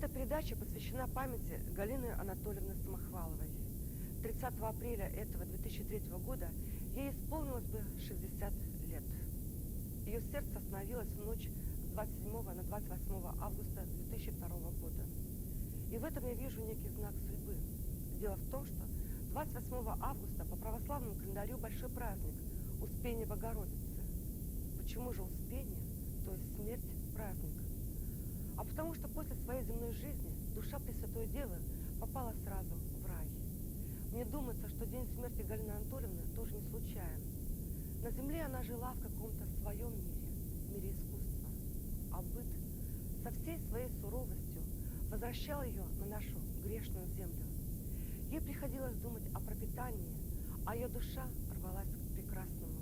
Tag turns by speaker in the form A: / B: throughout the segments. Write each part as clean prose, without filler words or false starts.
A: Эта передача посвящена памяти Галины Анатольевны Самохваловой. 30 апреля этого 2003 года ей исполнилось бы 60 лет. Ее сердце остановилось в ночь с 27 на 28 августа 2002 года. И в этом я вижу некий знак судьбы. Дело в том, что 28 августа по православному календарю большой праздник – Успение Богородицы. Почему же Успение, то есть смерть, праздник? А потому что после своей земной жизни душа Пресвятой Девы попала сразу в рай. Мне думается, что день смерти Галины Анатольевны тоже не случайен. На земле она жила в каком-то своем мире, мире искусства. А быт со всей своей суровостью возвращал ее на нашу грешную землю. Ей приходилось думать о пропитании, а ее душа рвалась к прекрасному.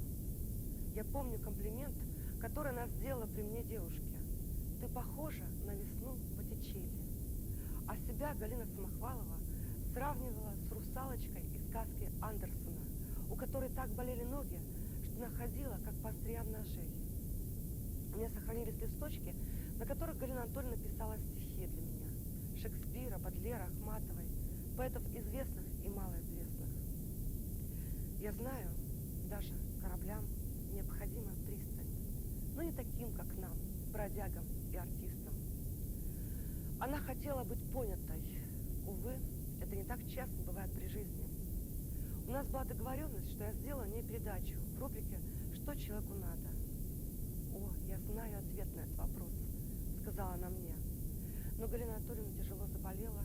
A: Я помню комплимент, который она сделала при мне девушке. «Ты похожа на весну Боттичелли». А себя Галина Самохвалова сравнивала с русалочкой из сказки Андерсона, у которой так болели ноги, что она ходила, как по остриям ножей. У меня сохранились листочки, на которых Галина Анатольевна писала стихи для меня. Шекспира, Бодлера, Ахматовой, поэтов известных и малоизвестных. Я знаю, даже кораблям необходима пристань, но не таким, как нам, бродягам и артистам. Она хотела быть понятой. Увы, это не так часто бывает при жизни. У нас была договоренность, что я сделаю о ней передачу в рубрике «Что человеку надо?». «О, я знаю ответ на этот вопрос», — сказала она мне. Но Галина Анатольевна тяжело заболела.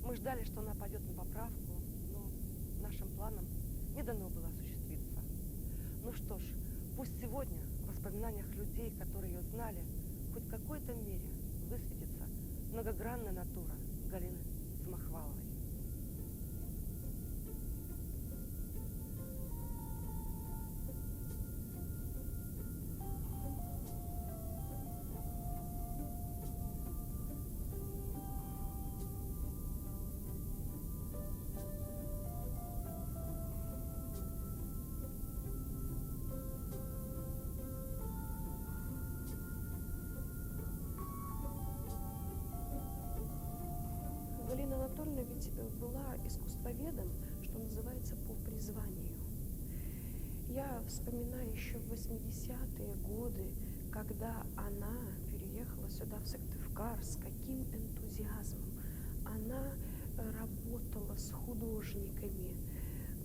A: Мы ждали, что она пойдет на поправку, но нашим планам не дано было осуществиться. Ну что ж, пусть сегодня в воспоминаниях людей, которые ее знали, хоть в какой-то мере высветится многогранная натура Галины Самохваловой.
B: Галина Анатольевна ведь была искусствоведом, что называется, по призванию. Я вспоминаю еще 80-е годы, когда она переехала сюда, в Сыктывкар, с каким энтузиазмом она работала с художниками.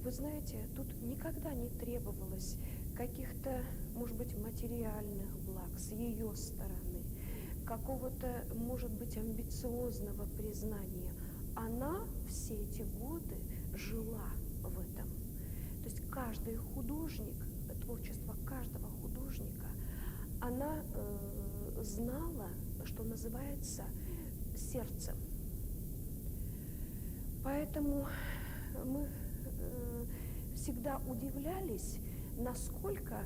B: Вы знаете, тут никогда не требовалось каких-то, может быть, материальных благ с ее стороны, какого-то, может быть, амбициозного признания. Она все эти годы жила в этом. То есть каждый художник, творчество каждого художника, она знала, что называется, сердцем. Поэтому мы всегда удивлялись, насколько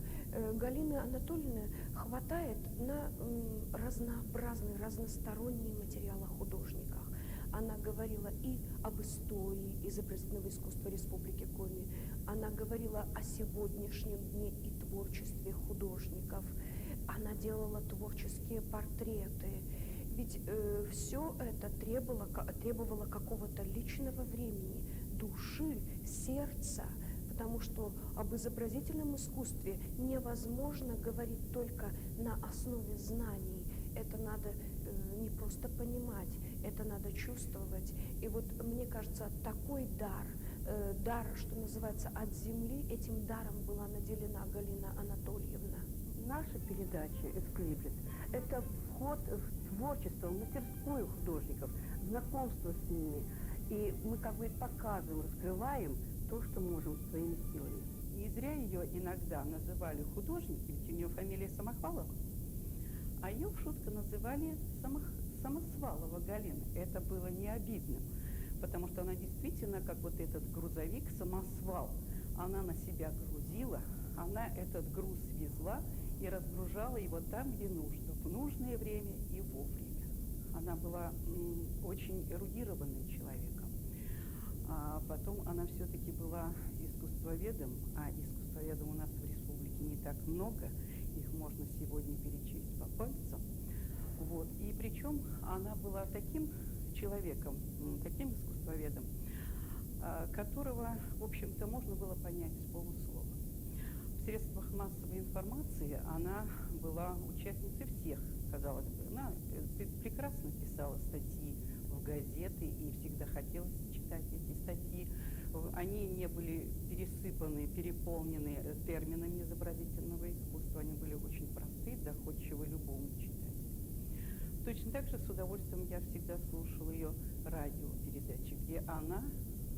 B: Галины Анатольевны хватает на разнообразный, разносторонний материал о художниках. Она говорила и об истории изобразительного искусства Республики Коми, она говорила о сегодняшнем дне и творчестве художников, она делала творческие портреты. Ведь все это требовало какого-то личного времени, души, сердца, потому что об изобразительном искусстве невозможно говорить только на основе знаний. Это надо не просто понимать, это надо чувствовать. И вот мне кажется, такой дар, что называется, от земли, этим даром была наделена Галина Анатольевна.
A: Наша передача «Эксклибрис» – это вход в творчество, в мастерскую художников, знакомство с ними. И мы как бы показываем, раскрываем то, что можем своими силами.
C: Не зря ее иногда называли художником, ведь у нее фамилия Самохвалова, а ее в шутку называли Самосвалова Галина. Это было не обидным, потому что она действительно, как вот этот грузовик, самосвал, она на себя грузила, она этот груз везла и разгружала его там, где нужно, в нужное время и вовремя. Она была очень эрудированным человеком. А потом она все-таки была искусствоведом, а искусствоведов у нас в республике не так много, их можно сегодня перечесть по пальцам. Вот. И причем она была таким человеком, таким искусствоведом, которого, в общем-то, можно было понять с полуслова. В средствах массовой информации она была участницей всех, казалось бы. Она прекрасно писала статьи в газеты и всегда хотелось читать эти статьи. Они не были пересыпаны, переполнены терминами изобразительного искусства. Они были очень простые, доходчивы любому читателю. Точно так же с удовольствием я всегда слушала ее радиопередачи, где она,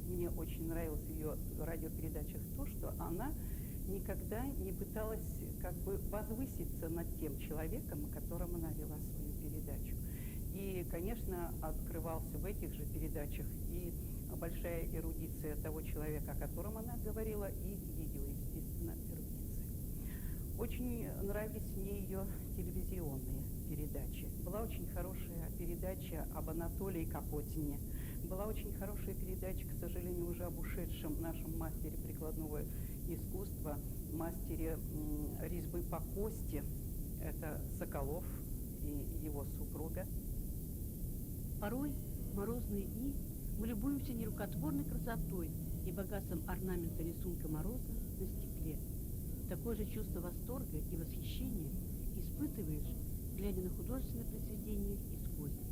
C: мне очень нравилось в ее радиопередачах то, что она никогда не пыталась как бы возвыситься над тем человеком, о котором она вела свою передачу. И, конечно, открывался в этих же передачах и большая эрудиция того человека, о котором она говорила, и ее, естественно, эрудиция. Очень нравились мне ее телевизионные передачи. Была очень хорошая передача об Анатолии Капотине. Была очень хорошая передача, к сожалению, уже об ушедшем нашем мастере прикладного искусства, мастере резьбы по кости. Это Соколов и его супруга.
D: Порой в морозные дни мы любуемся нерукотворной красотой и богатством орнамента рисунка Мороза на стекле. Такое же чувство восторга и восхищения испытываешь, глядя на художественное произведение искусства.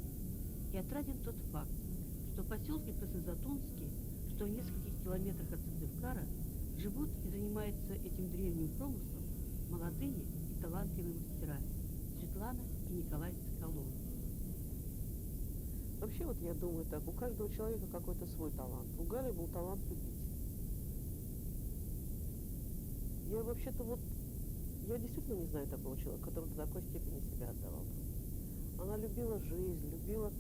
D: И отраден тот факт, что в поселке Краснозатонске, что в нескольких километрах от Сыктывкара, живут и занимаются этим древним промыслом молодые и талантливые мастера Светлана и Николай Соколовы.
E: Вообще, вот я думаю так, у каждого человека какой-то свой талант. У Гали был талант любить. Я вообще-то вот, я действительно не знаю такого человека, который до такой степени себя отдавал. Она любила жизнь, любила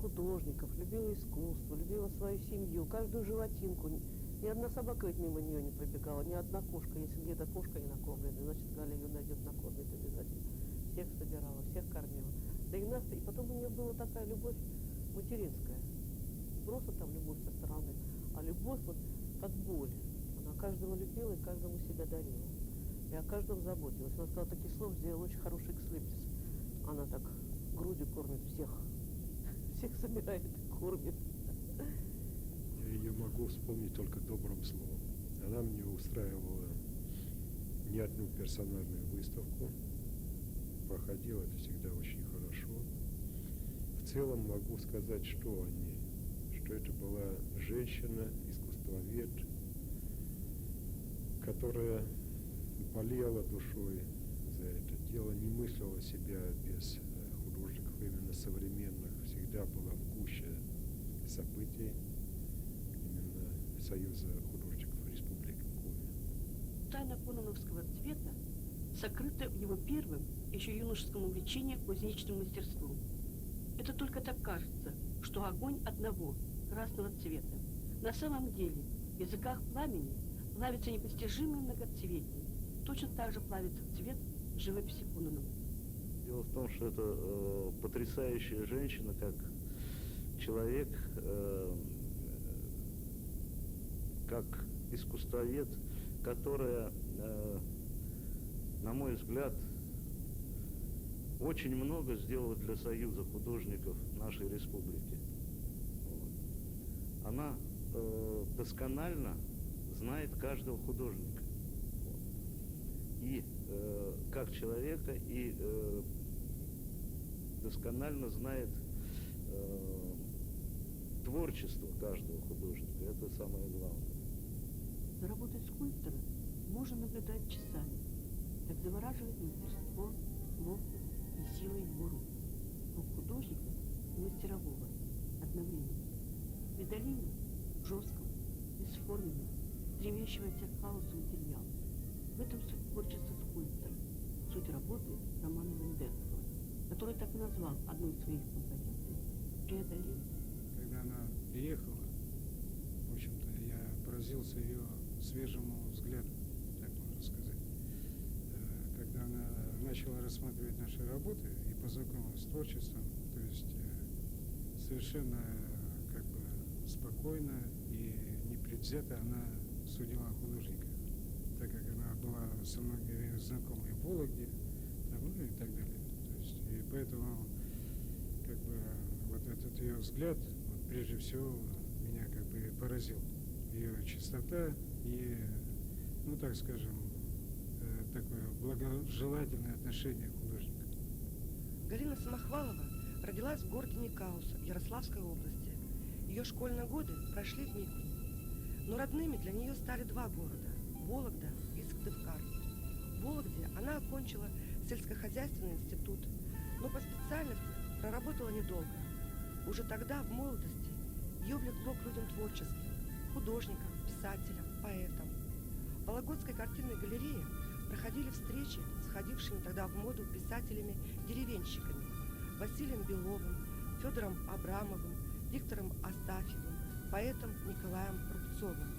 E: художников, любила искусство, любила свою семью, каждую животинку. Ни одна собака ведь мимо нее не пробегала, ни одна кошка. Если где-то кошка не накормлена, значит, Галя ее найдет, накормит обязательно. Всех собирала, всех кормила. Да и нас, и потом у нее была такая любовь материнская. Не просто там любовь со стороны, а любовь вот как боль. Она каждого любила и каждому себя дарила. И о каждом заботилась. Она сказала такие слова, сделала очень хороший экслипсис. Она так грудью кормит всех. Всех собирает и кормит.
F: Я ее могу вспомнить только добрым словом. Она мне устраивала не одну персональную выставку. Проходило это всегда очень хорошо. В целом могу сказать, что о ней. Что это была женщина, искусствовед, которая болела душой за это дело, не мыслила себя без художников именно современных, всегда была в гуще событий именно Союза художников Республики Коми.
D: Тайна кононовского цвета сокрыта в его первом, еще юношеском увлечении кузнечным мастерством. Это только так кажется, что огонь одного, красного цвета. На самом деле, в языках пламени плавится непостижимое многоцветие. Точно так же плавится цвет живописи Кононова.
G: Дело в том, что это потрясающая женщина, как человек, как искусствовед, которая, на мой взгляд, очень много сделала для Союза художников нашей республики. Вот. Она досконально знает каждого художника. Вот. И как человека, и досконально знает творчество каждого художника. Это самое главное.
D: За работой скульптора можно наблюдать часами, как завораживает мастерство, ловкость и сила его рук. Рук художника и мастерового одновременно. Медалина жесткого, бесформенного, стремящегося к хаосу материала. В этом суть творчества скульптора, суть работы Романа Вендетского, который так и назвал одну из своих композиций «Преодоление».
H: Когда она приехала, в общем-то, я поразился ее свежему взгляду, так можно сказать. Когда она начала рассматривать наши работы и познакомилась с творчеством, то есть совершенно как бы спокойно и непредвзято она судила о художниках, так как она была со многими знакома и в Вологде, там, ну и так далее. То есть, и поэтому как бы вот этот ее взгляд, вот прежде всего, меня как бы поразил. Ее чистота и, ну так скажем, такое благожелательное отношение к художнику.
A: Галина Самохвалова родилась в городе Никауса Ярославской области. Ее школьные годы прошли в Микуне. Но родными для нее стали два города – Вологда и Сыктывкар. В Вологде она окончила сельскохозяйственный институт, но по специальности проработала недолго. Уже тогда, в молодости, ее влекло к людям творческим – художникам, писателям, поэтам. В Вологодской картинной галерее проходили встречи с ходившими тогда в моду писателями-деревенщиками Василием Беловым, Федором Абрамовым, Виктором Астафьевым, поэтом Николаем Рубцовым.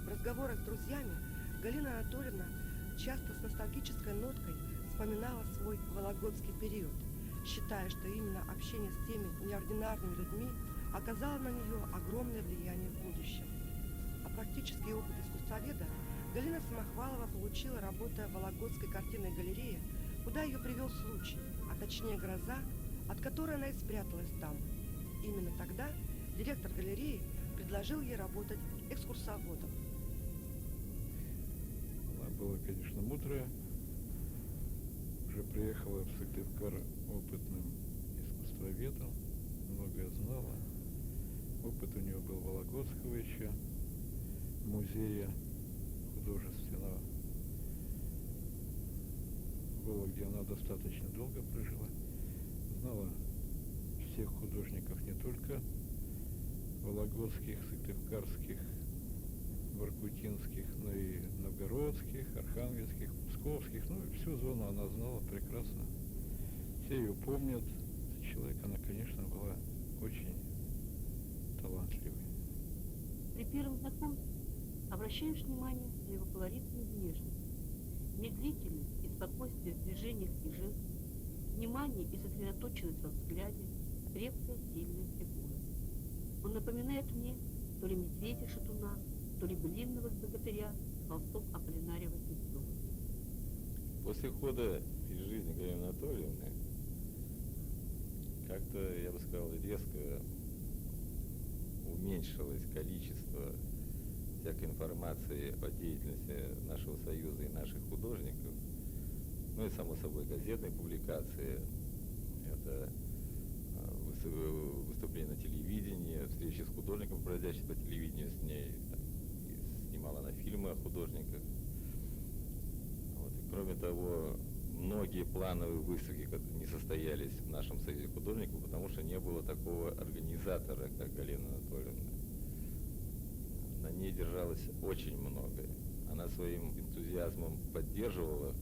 A: В разговорах с друзьями Галина Анатольевна часто с ностальгической ноткой вспоминала свой вологодский период, считая, что именно общение с теми неординарными людьми оказало на нее огромное влияние в будущем. А практический опыт искусствоведа Галина Самохвалова получила, работая в Вологодской картинной галерее, куда ее привел случай, а точнее гроза, от которой она и спряталась там. Именно тогда директор галереи предложил ей работать экскурсоводом.
I: Она была, конечно, мудрая. Уже приехала в Сыктывкар опытным искусствоведом, многое знала. Опыт у нее был Вологодского еще, музея художественного. В Вологде она достаточно долго прожила. Знала всех художников, не только вологодских, сыктывкарских, воркутинских, но и новгородских, архангельских, псковских. Ну, всю зону она знала прекрасно. Все ее помнят. Человек, она, конечно, была очень талантливой.
D: При первом знакомстве обращаешь внимание на его колоритную внешность, медлительность и спокойствие в движениях и жестах, внимание и сосредоточенность во взгляде, крепкая, сильная фигура. Он напоминает мне то ли медведя-шатуна, то ли былинного богатыря с холстов Аполлинарьева Петрова.
J: После ухода из жизни Галины Анатольевны как-то, я бы сказал, резко уменьшилось количество всякой информации о деятельности нашего союза и наших художников. Ну и, само собой, газетные публикации, это выступления на телевидении, встречи с художником, бродящим по телевидению с ней, там, и снимала она фильмы о художниках. Вот. И, кроме того, многие плановые выставки не состоялись в нашем союзе художников, потому что не было такого организатора, как Галина Анатольевна. На ней держалось очень многое. Она своим энтузиазмом поддерживала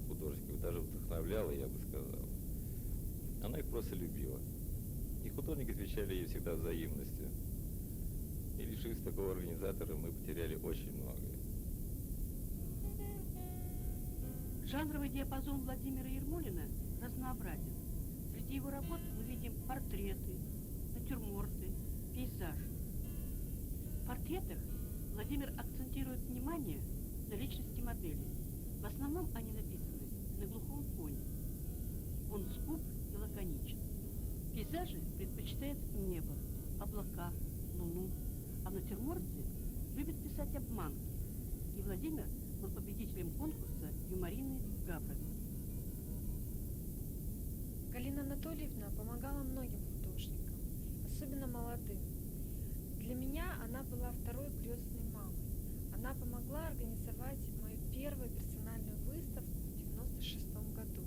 J: художников, даже вдохновляла, я бы сказал. Она их просто любила. И художники отвечали ей всегда взаимностью. И лишившись такого организатора, мы потеряли очень многое.
D: Жанровый диапазон Владимира Ермолина разнообразен. Среди его работ мы видим портреты, натюрморты, пейзажи. В портретах Владимир акцентирует внимание на личности модели. В основном они написаны на глухом фоне. Он скуп и лаконичен. Пейзажи предпочитает небо, облака, луну, а в натюрморте любит писать обманки. И Владимир был победителем конкурса «Юморины Габрове».
K: Галина Анатольевна помогала многим художникам, особенно молодым. Для меня она была второй крестной мамой. Она помогла организовать мою первую персональную выставку в 1996 году.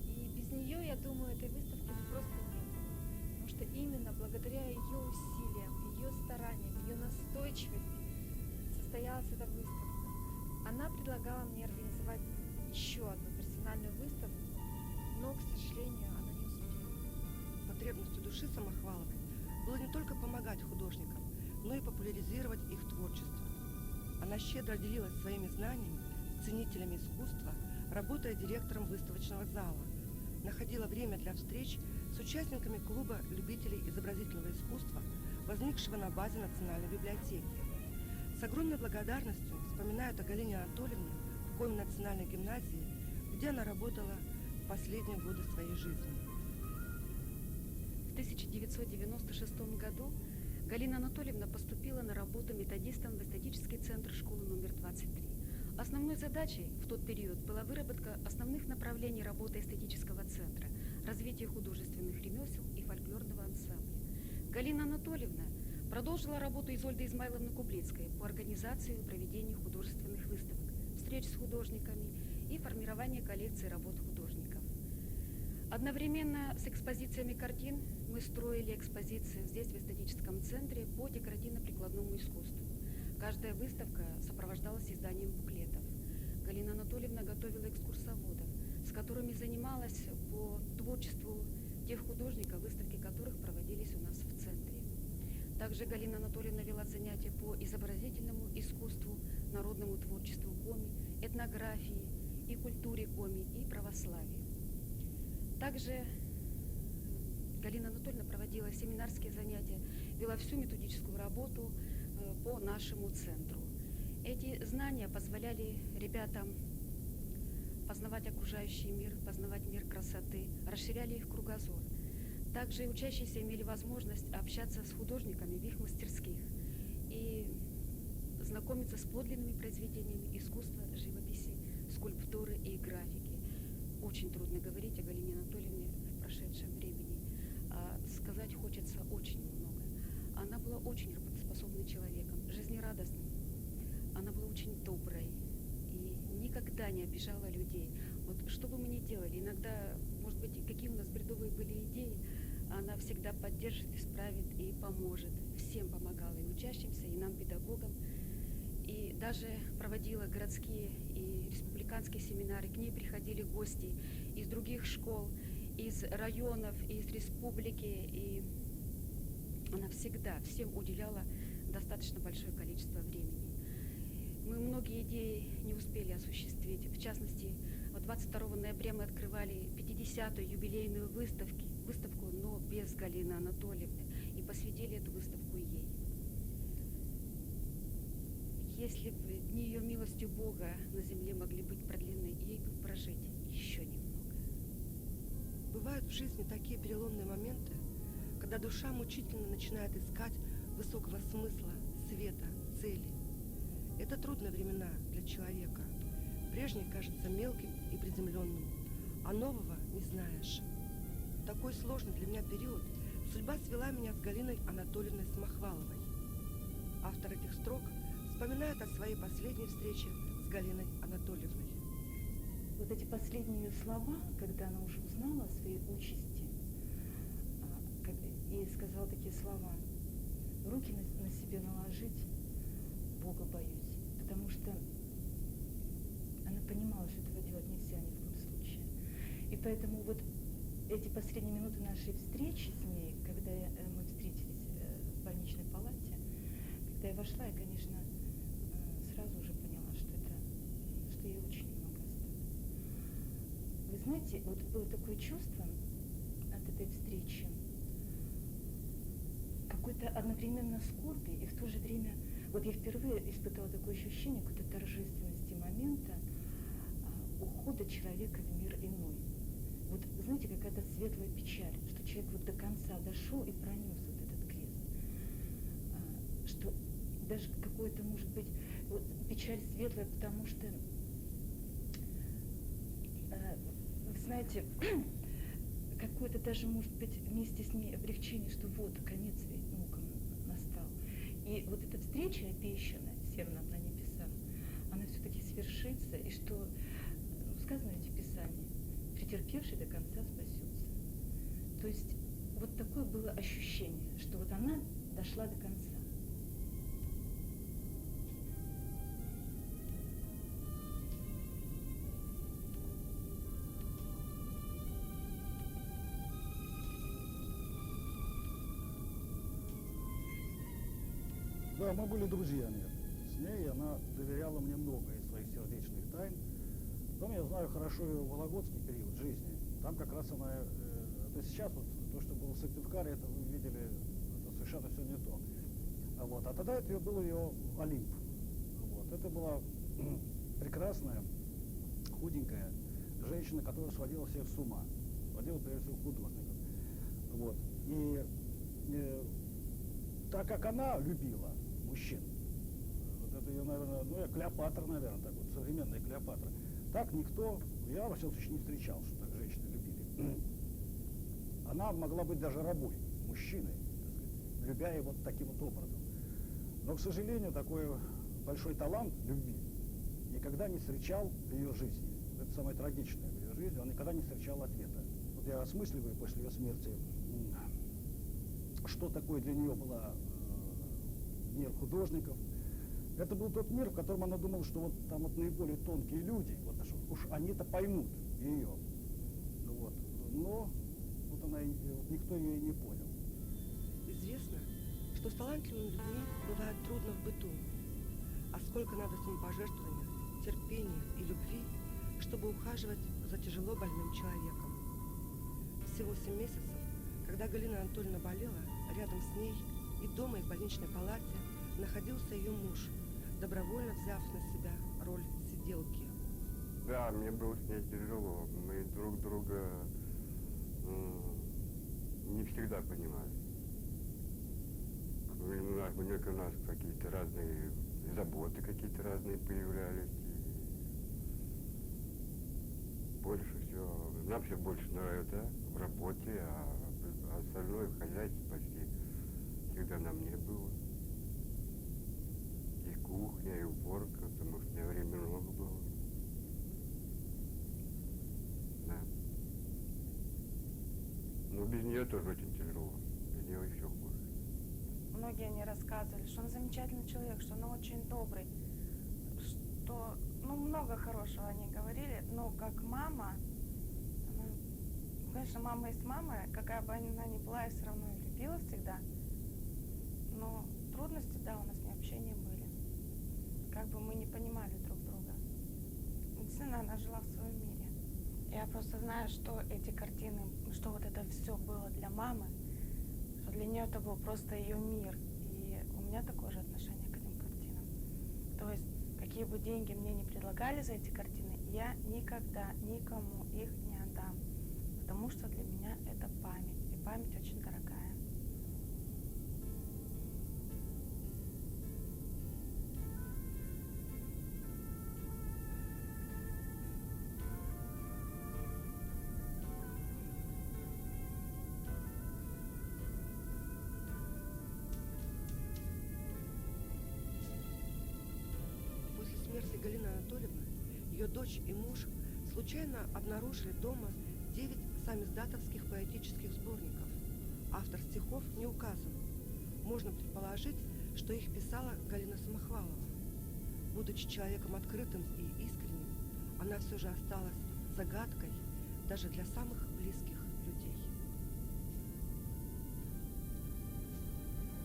K: И без нее, я думаю, этой выставки бы просто не было. Потому что именно благодаря ее усилиям, ее стараниям, ее настойчивости состоялась эта выставка. Она предлагала мне организовать еще одну персональную выставку, но, к сожалению, она не успела.
A: Потребностью души Самохваловой было не только помогать художникам, но и популяризировать их творчество. Она щедро делилась своими знаниями с ценителями искусства, работая директором выставочного зала, находила время для встреч с участниками клуба любителей изобразительного искусства, возникшего на базе Национальной библиотеки. С огромной благодарностью вспоминают о Галине Анатольевне в Коми национальной гимназии, где она работала в последние годы своей жизни. В
L: 1996 году Галина Анатольевна поступила на работу методистом в эстетический центр школы номер 23. Основной задачей в тот период была выработка основных направлений работы эстетического центра, развитие художественных ремесел и фольклорного ансамбля. Галина Анатольевна продолжила работу Изольды Измайловны Кублицкой по организации и проведению художественных выставок, встреч с художниками и формирования коллекции работ художников. Одновременно с экспозициями картин мы строили экспозиции здесь, в эстетическом центре, по декоративно-прикладному искусству. Каждая выставка сопровождалась изданием буклетов. Галина Анатольевна готовила экскурсоводов, с которыми занималась по творчеству тех художников, выставки которых проводились у нас в центре. Также Галина Анатольевна вела занятия по изобразительному искусству, народному творчеству коми, этнографии и культуре коми и православию. Также Галина Анатольевна проводила семинарские занятия, вела всю методическую работу по нашему центру. Эти знания позволяли ребятам познавать окружающий мир, познавать мир красоты, расширяли их кругозор. Также учащиеся имели возможность общаться с художниками в их мастерских и знакомиться с подлинными произведениями искусства, живописи, скульптуры и графики. Очень трудно говорить о Галине Анатольевне в прошедшем времени. Сказать хочется очень много. Она была очень работоспособным человеком, жизнерадостным. Она была очень доброй и никогда не обижала людей. Вот что бы мы ни делали, иногда, может быть, какие у нас бредовые были идеи, она всегда поддержит, исправит и поможет. Всем помогала, и учащимся, и нам, педагогам. И даже проводила городские и республиканские семинары. К ней приходили гости из других школ, из районов, из республики. И она всегда всем уделяла достаточно большое количество времени. Мы многие идеи не успели осуществить. В частности, 22 ноября мы открывали 50-ю юбилейную выставку, но без Галины Анатольевны, и посвятили эту выставку ей. Если бы дни ее милостью Бога на земле могли быть продлены, ей бы прожить еще немного.
A: Бывают в жизни такие переломные моменты, когда душа мучительно начинает искать высокого смысла, света, цели. Это трудные времена для человека. Прежнее кажется мелким и приземленным, а нового не знаешь. В такой сложный для меня период судьба свела меня с Галиной Анатольевной Самохваловой. Автор этих строк вспоминает о своей последней встрече с Галиной Анатольевной.
M: Вот эти последние ее слова, когда она уже узнала о своей участи, и сказала такие слова: руки на себе наложить, Бога боюсь, потому что она понимала, что этого делать нельзя ни в коем случае. И поэтому вот эти последние минуты нашей встречи с ней, когда мы встретились в больничной палате, когда я вошла, я, конечно, сразу уже поняла, что ей очень много осталось. Вы знаете, вот было такое чувство от этой встречи, какой-то одновременно скорби, и в то же время, вот я впервые испытала такое ощущение какой-то торжественности момента ухода человека в мир иной. Вот, знаете, какая-то светлая печаль, что человек вот до конца дошел и пронес вот этот крест. Что даже какое-то, может быть, вот печаль светлая, потому что, вы знаете, какое-то даже, может быть, вместе с ней облегчение, что вот, конец мукам настал. И вот эта встреча обещанная всем нам на небесах, она все-таки свершится, и что сказано ведь в Писании: претерпевший до конца спасется. То есть вот такое было ощущение, что вот она дошла до конца.
N: Да, мы были друзьями с ней, она доверяла мне много из своих сердечных тайн. Потом я знаю хорошо ее вологодский период жизни. Там как раз она, это сейчас вот то, что было в Сыктывкаре, это вы видели, это совершенно все не то. Вот. А тогда это был ее Олимп. Вот. Это была прекрасная, худенькая женщина, которая сводила всех с ума, сводила прежде всего художников. Вот. И так как она любила мужчин, вот это ее, наверное, ну, я Клеопатра, наверное, так вот, современная Клеопатра, так никто, я, во всяком случае, не встречал, что так женщины любили. Она могла быть даже рабой, мужчиной, так сказать, любя его вот таким вот образом. Но, к сожалению, такой большой талант любви никогда не встречал в ее жизни. Это самое трагичное в ее жизни, он никогда не встречал ответа. Вот я осмысливаю после ее смерти, что такое для нее была мир художников. Это был тот мир, в котором она думала, что вот там вот наиболее тонкие люди, вот уж они-то поймут ее. Вот. Но вот она, никто ее и не понял.
A: Известно, что с талантливыми людьми бывает трудно в быту, а сколько надо самопожертвования, терпения и любви, чтобы ухаживать за тяжело больным человеком. Всего 7 месяцев, когда Галина Анатольевна болела, рядом с ней и дома, и в больничной палате находился ее муж, добровольно взяв на себя роль сиделки.
O: Да, мне было с ней тяжело. Мы друг друга не всегда понимали. У нас какие-то разные заботы, какие-то разные появлялись. И больше всего, нам все больше нравится в работе, а остальное в хозяйстве почти всегда на мне было. И кухня, и уборка, потому что у меня времени много было. Да. Но без нее тоже очень тяжело. Без нее еще хуже.
P: Многие они рассказывали, что он замечательный человек, что он очень добрый, что, ну, много хорошего они говорили, но как мама, она, конечно, мама есть мама, какая бы она ни была, я все равно ее любила всегда, но трудности, да, у нас не общения были, как бы мы не понимали друг друга. Действительно, она жила в своем мире. Я просто знаю, что эти картины, что вот это все было для мамы, что для нее это был просто ее мир. И у меня такое же отношение к этим картинам. То есть, какие бы деньги мне не предлагали за эти картины, я никогда никому их не отдам. Потому что для меня это память. И память очень дорогая.
A: После смерти Галины Анатольевны ее дочь и муж случайно обнаружили дома 9 самиздатовских поэтических сборников. Автор стихов не указан. Можно предположить, что их писала Галина Самохвалова. Будучи человеком открытым и искренним, она все же осталась загадкой даже для самых близких людей.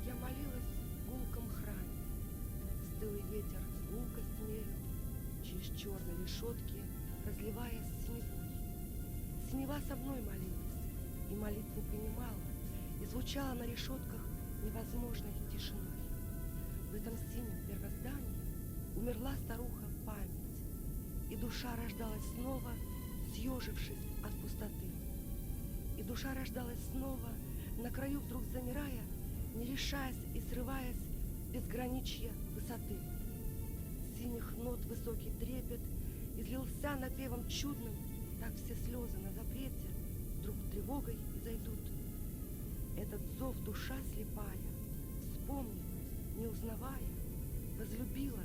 A: Я молилась в гулком храме. Стылый ветер гулко смелил через черные решетки, разливаясь синевой. Синева со мной молилась, и молитву принимала, и звучала на решетках невозможной тишиной. В этом синем первоздании умерла старуха память, и душа рождалась снова, съежившись от пустоты. И душа рождалась снова, на краю вдруг замирая, не решаясь и срываясь в безграничье высоты. С синих нот высокий трепет излился напевом чудным, так все слезы на запрете вдруг тревогой изойдут. Этот зов душа слепая, вспомнила, не узнавая, возлюбила